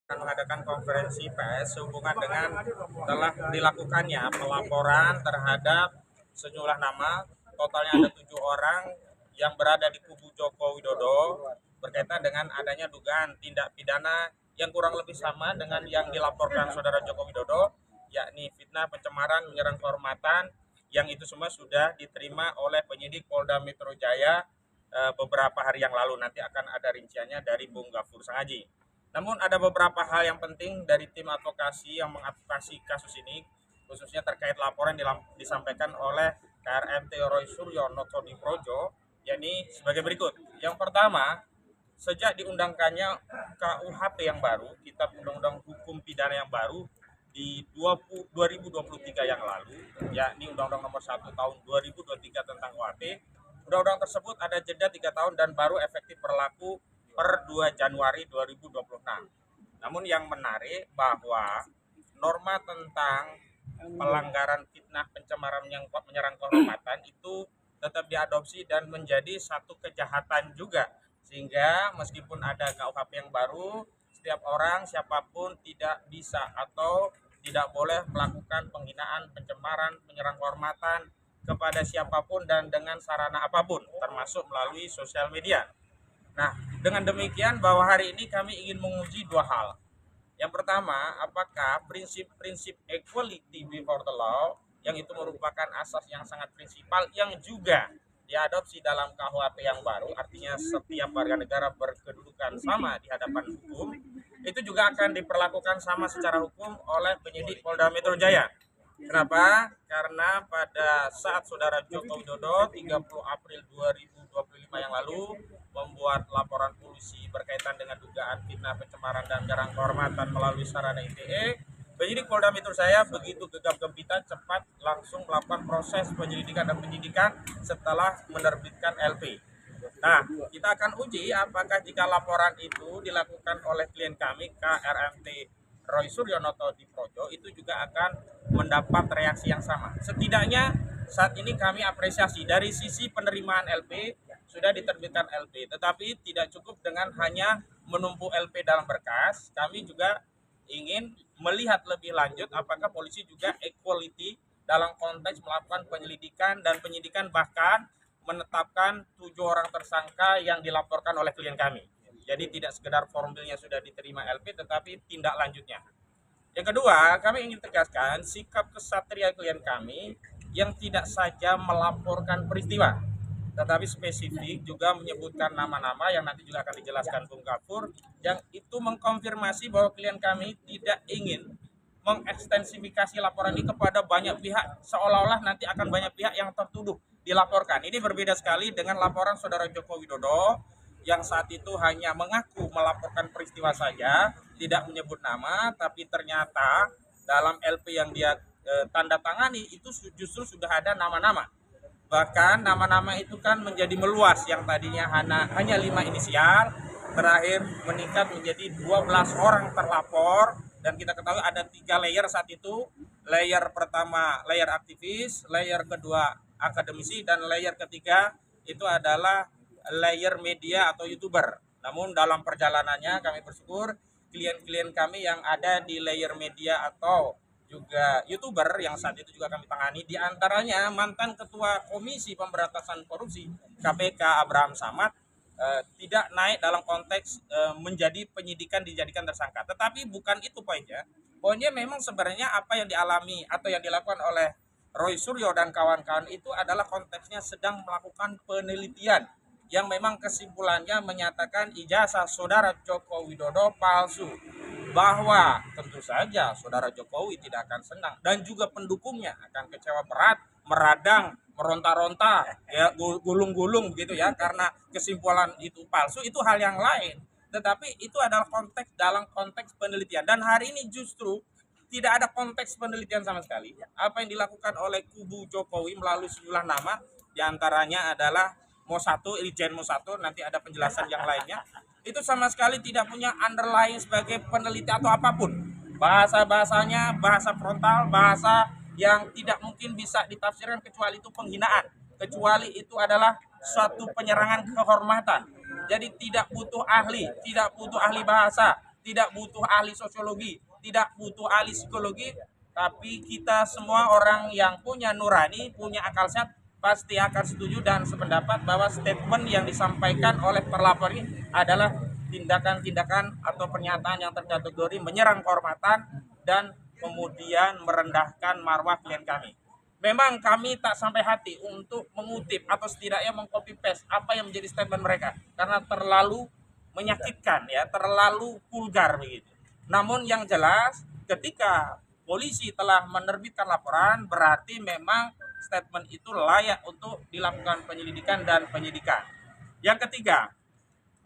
akan mengadakan konferensi pers sehubungan dengan telah dilakukannya pelaporan terhadap sejumlah nama, totalnya ada 7 orang yang berada di kubu Joko Widodo berkaitan dengan adanya dugaan tindak pidana yang kurang lebih sama dengan yang dilaporkan saudara Joko Widodo, yakni fitnah, pencemaran, menyerang kehormatan, yang itu semua sudah diterima oleh penyidik Polda Metro Jaya beberapa hari yang lalu. Nanti akan ada rinciannya dari Bung Gafur Sangaji. Namun ada beberapa hal yang penting dari tim advokasi yang mengadvokasi kasus ini, khususnya terkait laporan yang disampaikan oleh KRMT Roy Suryo Noto di Projo, yakni sebagai berikut. Yang pertama, sejak diundangkannya KUHP yang baru, Kitab Undang-Undang Hukum Pidana yang baru di 2023 yang lalu, yakni Undang-Undang Nomor 1 Tahun 2023 tentang KUHP, undang-undang tersebut ada jeda 3 tahun dan baru efektif berlaku per 2 Januari 2026. Namun yang menarik bahwa norma tentang pelanggaran fitnah, pencemaran, menyerang kehormatan itu tetap diadopsi dan menjadi satu kejahatan juga. Sehingga meskipun ada KUHP yang baru, setiap orang siapapun tidak bisa atau tidak boleh melakukan penghinaan, pencemaran, menyerang kehormatan kepada siapapun dan dengan sarana apapun, termasuk melalui sosial media. Nah, dengan demikian bahwa hari ini kami ingin menguji dua hal. Yang pertama, apakah prinsip-prinsip equality before the law, yang itu merupakan asas yang sangat prinsipal yang juga diadopsi dalam KUHP yang baru, artinya setiap warga negara berkedudukan sama di hadapan hukum, itu juga akan diperlakukan sama secara hukum oleh penyidik Polda Metro Jaya. Kenapa? Karena pada saat saudara Joko Widodo 30 April 2025 yang lalu membuat laporan polisi berkaitan dengan dugaan fitnah, pencemaran dan menyerang kehormatan melalui sarana ITE, penyidik Polda Metro Jaya begitu gegap gempita cepat langsung melakukan proses penyelidikan dan penyidikan setelah menerbitkan LP. Nah, kita akan uji apakah jika laporan itu dilakukan oleh klien kami KRMT Roy Suryonoto di Projo itu juga akan mendapat reaksi yang sama. Setidaknya saat ini kami apresiasi dari sisi penerimaan LP sudah diterbitkan LP, tetapi tidak cukup dengan hanya menumpuk LP dalam berkas. Kami juga ingin melihat lebih lanjut apakah polisi juga equality dalam konteks melakukan penyelidikan dan penyidikan, bahkan menetapkan 7 orang tersangka yang dilaporkan oleh klien kami. Jadi tidak sekedar formilnya sudah diterima LP, tetapi tindak lanjutnya. Yang kedua, kami ingin tegaskan sikap kesatria klien kami yang tidak saja melaporkan peristiwa, tetapi spesifik juga menyebutkan nama-nama yang nanti juga akan dijelaskan Bung Gafur, yang itu mengkonfirmasi bahwa klien kami tidak ingin mengekstensifikasi laporan ini kepada banyak pihak, seolah-olah nanti akan banyak pihak yang tertuduh dilaporkan. Ini berbeda sekali dengan laporan saudara Joko Widodo yang saat itu hanya mengaku melaporkan peristiwa saja, tidak menyebut nama, tapi ternyata dalam LP yang dia tanda tangani itu justru sudah ada nama-nama. Bahkan nama-nama itu kan menjadi meluas, yang tadinya hanya 5 inisial, terakhir meningkat menjadi 12 orang terlapor, dan kita ketahui ada 3 layer saat itu. Layer pertama layer aktivis, layer kedua akademisi, dan layer ketiga itu adalah layer media atau YouTuber. Namun dalam perjalanannya kami bersyukur klien-klien kami yang ada di layer media atau juga YouTuber yang saat itu juga kami tangani, diantaranya mantan Ketua Komisi Pemberantasan Korupsi KPK Abraham Samad, tidak naik dalam konteks menjadi penyidikan dijadikan tersangka. Tetapi bukan itu poinnya. Poinnya memang sebenarnya apa yang dialami atau yang dilakukan oleh Roy Suryo dan kawan-kawan itu adalah konteksnya sedang melakukan penelitian yang memang kesimpulannya menyatakan ijazah saudara Joko Widodo palsu, bahwa tentu saja saudara Jokowi tidak akan senang dan juga pendukungnya akan kecewa berat, meradang, meronta-ronta, ya gulung-gulung begitu ya, karena kesimpulan itu palsu itu hal yang lain. Tetapi itu adalah konteks dalam konteks penelitian, dan hari ini justru tidak ada konteks penelitian sama sekali. Apa yang dilakukan oleh kubu Jokowi melalui sejumlah nama, diantaranya adalah Mo1, Irjen Mo1, nanti ada penjelasan yang lainnya, itu sama sekali tidak punya underlying sebagai peneliti atau apapun. Bahasa-bahasanya bahasa frontal, bahasa yang tidak mungkin bisa ditafsirkan kecuali itu penghinaan, kecuali itu adalah suatu penyerangan kehormatan. Jadi tidak butuh ahli bahasa, tidak butuh ahli sosiologi, tidak butuh ahli psikologi, tapi kita semua orang yang punya nurani, punya akal sehat pasti akan setuju dan sependapat bahwa statement yang disampaikan oleh terlapor ini adalah tindakan-tindakan atau pernyataan yang terkategori menyerang kehormatan dan kemudian merendahkan marwah klien kami. Memang kami tak sampai hati untuk mengutip atau setidaknya mengcopy paste apa yang menjadi statement mereka karena terlalu menyakitkan ya, terlalu vulgar begitu. Namun yang jelas ketika polisi telah menerbitkan laporan berarti memang statement itu layak untuk dilakukan penyelidikan dan penyidikan. Yang ketiga,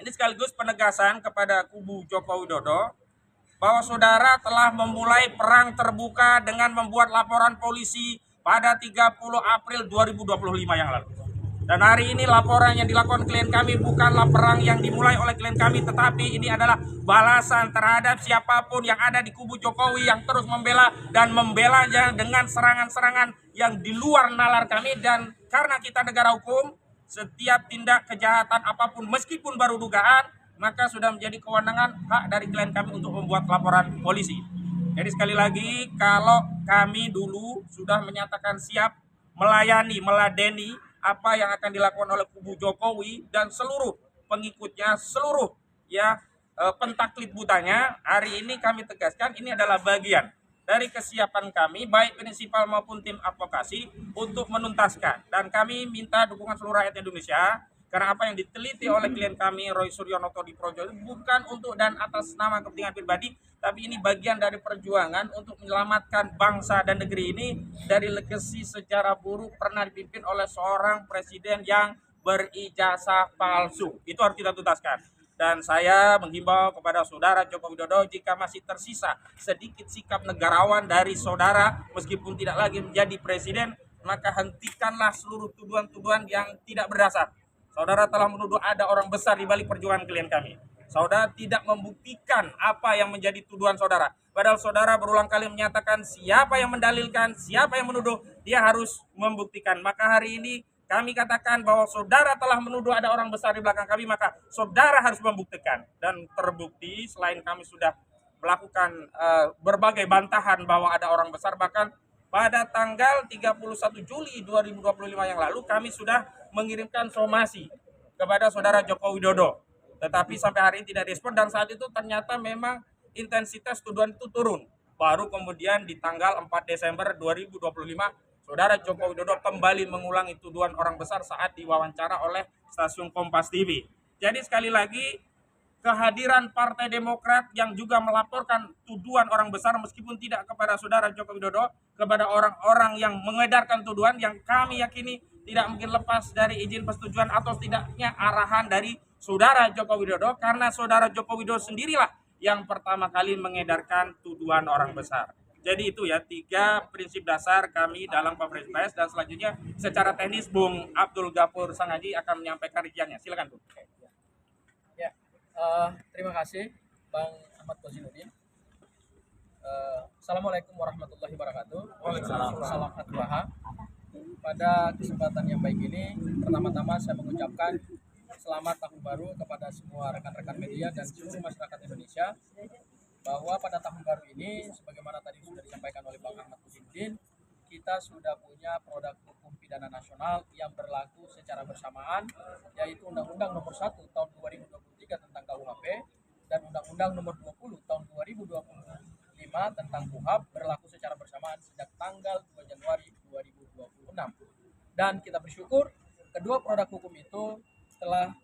ini sekaligus penegasan kepada kubu Joko Widodo bahwa saudara telah memulai perang terbuka dengan membuat laporan polisi pada 30 April 2025 yang lalu. Dan hari ini laporan yang dilakukan klien kami bukanlah perang yang dimulai oleh klien kami, tetapi ini adalah balasan terhadap siapapun yang ada di kubu Jokowi yang terus membela dan membelanya dengan serangan-serangan yang di luar nalar kami. Dan karena kita negara hukum, setiap tindak kejahatan apapun meskipun baru dugaan, maka sudah menjadi kewenangan hak dari klien kami untuk membuat laporan polisi. Jadi sekali lagi, kalau kami dulu sudah menyatakan siap melayani, meladeni apa yang akan dilakukan oleh kubu Jokowi dan seluruh pengikutnya, seluruh pentaklid butanya, hari ini kami tegaskan ini adalah bagian dari kesiapan kami, baik prinsipal maupun tim advokasi untuk menuntaskan. Dan kami minta dukungan seluruh rakyat Indonesia, karena apa yang diteliti oleh klien kami Roy Suryonoto di Projo bukan untuk dan atas nama kepentingan pribadi, tapi ini bagian dari perjuangan untuk menyelamatkan bangsa dan negeri ini dari legasi sejarah buruk pernah dipimpin oleh seorang presiden yang berijazah palsu. Itu harus kita tuntaskan. Dan saya menghimbau kepada saudara Joko Widodo, jika masih tersisa sedikit sikap negarawan dari saudara meskipun tidak lagi menjadi presiden, maka hentikanlah seluruh tuduhan-tuduhan yang tidak berdasar. Saudara telah menuduh ada orang besar di balik perjuangan klien kami. Saudara tidak membuktikan apa yang menjadi tuduhan saudara. Padahal saudara berulang kali menyatakan siapa yang mendalilkan, siapa yang menuduh, dia harus membuktikan. Maka hari ini kami katakan bahwa saudara telah menuduh ada orang besar di belakang kami, maka saudara harus membuktikan. Dan terbukti selain kami sudah melakukan berbagai bantahan bahwa ada orang besar, bahkan pada tanggal 31 Juli 2025 yang lalu kami sudah mengirimkan somasi kepada saudara Joko Widodo. Tetapi sampai hari ini tidak respon, dan saat itu ternyata memang intensitas tuduhan itu turun. Baru kemudian di tanggal 4 Desember 2025 saudara Joko Widodo kembali mengulangi tuduhan orang besar saat diwawancara oleh stasiun Kompas TV. Jadi sekali lagi, kehadiran Partai Demokrat yang juga melaporkan tuduhan orang besar meskipun tidak kepada saudara Joko Widodo, kepada orang-orang yang mengedarkan tuduhan yang kami yakini tidak mungkin lepas dari izin persetujuan atau setidaknya arahan dari saudara Joko Widodo, karena saudara Joko Widodo sendirilah yang pertama kali mengedarkan tuduhan orang besar. Jadi itu ya 3 prinsip dasar kami dalam konferensi pers, dan selanjutnya secara teknis Bung Abdul Ghafur Sangaji akan menyampaikan rinciannya. Silakan Bung. Ya, terima kasih Bang Ahmad Kozinudin. Assalamualaikum warahmatullahi wabarakatuh. Waalaikumsalam. Salam Fatwa. Pada kesempatan yang baik ini, pertama-tama saya mengucapkan selamat tahun baru kepada semua rekan-rekan media dan seluruh masyarakat Indonesia, bahwa pada tahun baru ini, sebagaimana tadi sudah disampaikan oleh Bang Ahmad Kozinudin, kita sudah punya produk hukum pidana nasional yang berlaku secara bersamaan, yaitu Undang-Undang Nomor 1 Tahun 2023 tentang KUHP dan Undang-Undang Nomor 20 Tahun 2025 tentang KUHAP berlaku secara bersamaan sejak tanggal 2 Januari 2026. Dan kita bersyukur kedua produk hukum itu telah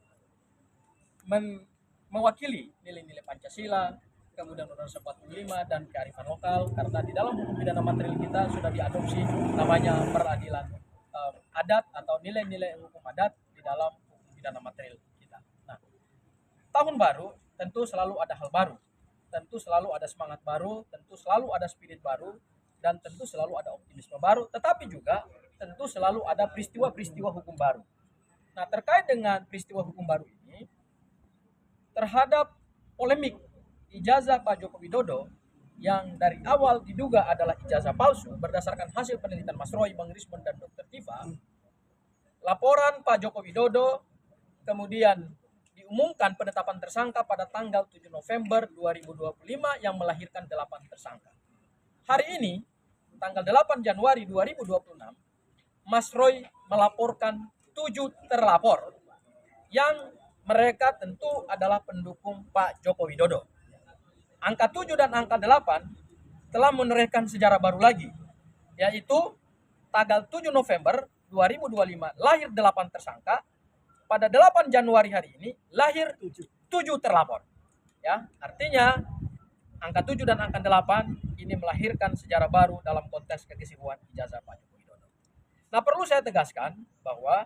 mewakili nilai-nilai Pancasila, kemudian Undang-Undang 45 dan kearifan lokal, karena di dalam hukum pidana material kita sudah diadopsi namanya peradilan adat atau nilai-nilai hukum adat di dalam hukum pidana material kita. Nah, tahun baru tentu selalu ada hal baru, tentu selalu ada semangat baru, tentu selalu ada spirit baru, dan tentu selalu ada optimisme baru, tetapi juga tentu selalu ada peristiwa-peristiwa hukum baru. Nah, terkait dengan peristiwa hukum baru ini, terhadap polemik ijazah Pak Joko Widodo yang dari awal diduga adalah ijazah palsu berdasarkan hasil penelitian Mas Roy, Bang Rismond, dan Dr. Tifa, laporan Pak Joko Widodo kemudian diumumkan penetapan tersangka pada tanggal 7 November 2025 yang melahirkan 8 tersangka. Hari ini, tanggal 8 Januari 2026, Mas Roy melaporkan 7 terlapor yang mereka tentu adalah pendukung Pak Joko Widodo. Angka 7 dan angka 8 telah menorehkan sejarah baru lagi, yaitu tanggal 7 November 2025 lahir 8 tersangka, pada 8 Januari hari ini lahir 7 terlapor. Ya, artinya angka 7 dan angka 8 ini melahirkan sejarah baru dalam konteks kekesaksian ijazah Pak Joko Widodo. Nah, perlu saya tegaskan bahwa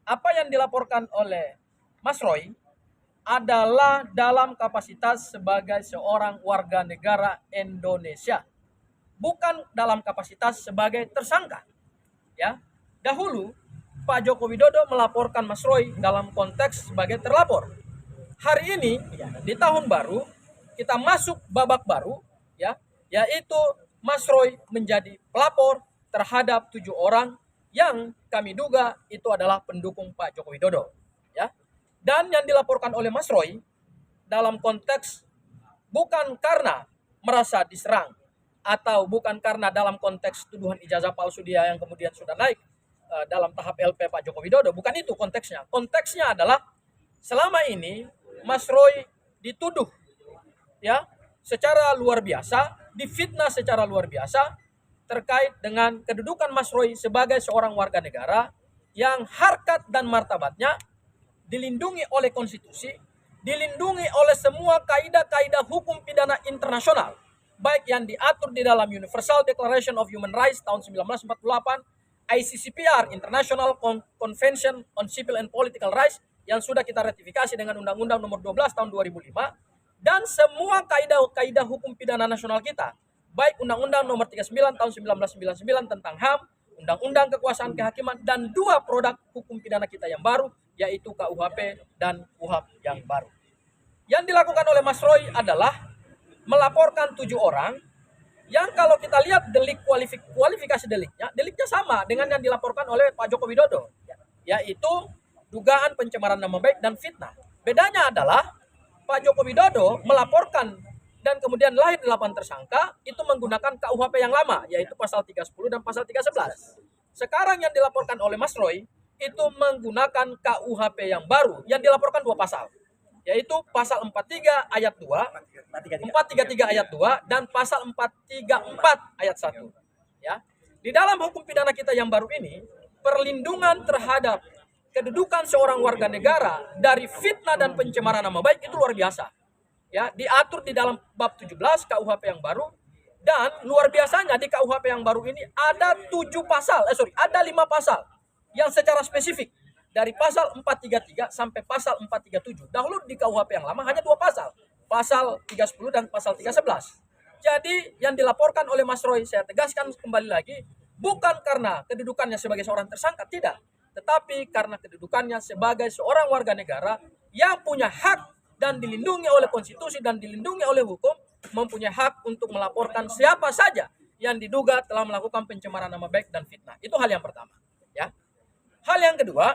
apa yang dilaporkan oleh Mas Roy adalah dalam kapasitas sebagai seorang warga negara Indonesia, bukan dalam kapasitas sebagai tersangka. Ya, dahulu Pak Joko Widodo melaporkan Mas Roy dalam konteks sebagai terlapor. Hari ini di tahun baru kita masuk babak baru, ya, yaitu Mas Roy menjadi pelapor terhadap 7 orang yang kami duga itu adalah pendukung Pak Joko Widodo, ya. Dan yang dilaporkan oleh Mas Roy dalam konteks bukan karena merasa diserang atau bukan karena dalam konteks tuduhan ijazah palsu dia yang kemudian sudah naik dalam tahap LP Pak Joko Widodo, bukan itu konteksnya. Konteksnya adalah selama ini Mas Roy dituduh, ya, secara luar biasa, difitnah secara luar biasa terkait dengan kedudukan Mas Roy sebagai seorang warga negara yang harkat dan martabatnya dilindungi oleh konstitusi, dilindungi oleh semua kaidah-kaidah hukum pidana internasional, baik yang diatur di dalam Universal Declaration of Human Rights tahun 1948, ICCPR, International Convention on Civil and Political Rights, yang sudah kita ratifikasi dengan Undang-Undang nomor 12 tahun 2005, dan semua kaidah-kaidah hukum pidana nasional kita, baik Undang-Undang nomor 39 tahun 1999 tentang HAM, Undang-Undang Kekuasaan Kehakiman, dan 2 produk hukum pidana kita yang baru, yaitu KUHP dan KUHAP yang baru. Yang dilakukan oleh Mas Roy adalah melaporkan 7 orang yang kalau kita lihat delik kualifikasi deliknya sama dengan yang dilaporkan oleh Pak Joko Widodo, yaitu dugaan pencemaran nama baik dan fitnah. Bedanya adalah Pak Joko Widodo melaporkan dan kemudian lahir 8 tersangka itu menggunakan KUHP yang lama, yaitu pasal 310 dan pasal 311. Sekarang yang dilaporkan oleh Mas Roy itu menggunakan KUHP yang baru yang dilaporkan 2 pasal, yaitu pasal 43 ayat 2, 433 ayat 2, dan pasal 434 ayat 1. Ya. Di dalam hukum pidana kita yang baru ini, perlindungan terhadap kedudukan seorang warga negara dari fitnah dan pencemaran nama baik itu luar biasa. Ya, diatur di dalam bab 17 KUHP yang baru, dan luar biasanya di KUHP yang baru ini ada 5 pasal yang secara spesifik. Dari pasal 433 sampai pasal 437. Dahulu di KUHP yang lama hanya 2 pasal. Pasal 310 dan pasal 311. Jadi yang dilaporkan oleh Mas Roy, saya tegaskan kembali lagi, bukan karena kedudukannya sebagai seorang tersangka, tidak. Tetapi karena kedudukannya sebagai seorang warga negara yang punya hak dan dilindungi oleh konstitusi dan dilindungi oleh hukum, mempunyai hak untuk melaporkan siapa saja yang diduga telah melakukan pencemaran nama baik dan fitnah. Itu hal yang pertama. Ya. Hal yang kedua,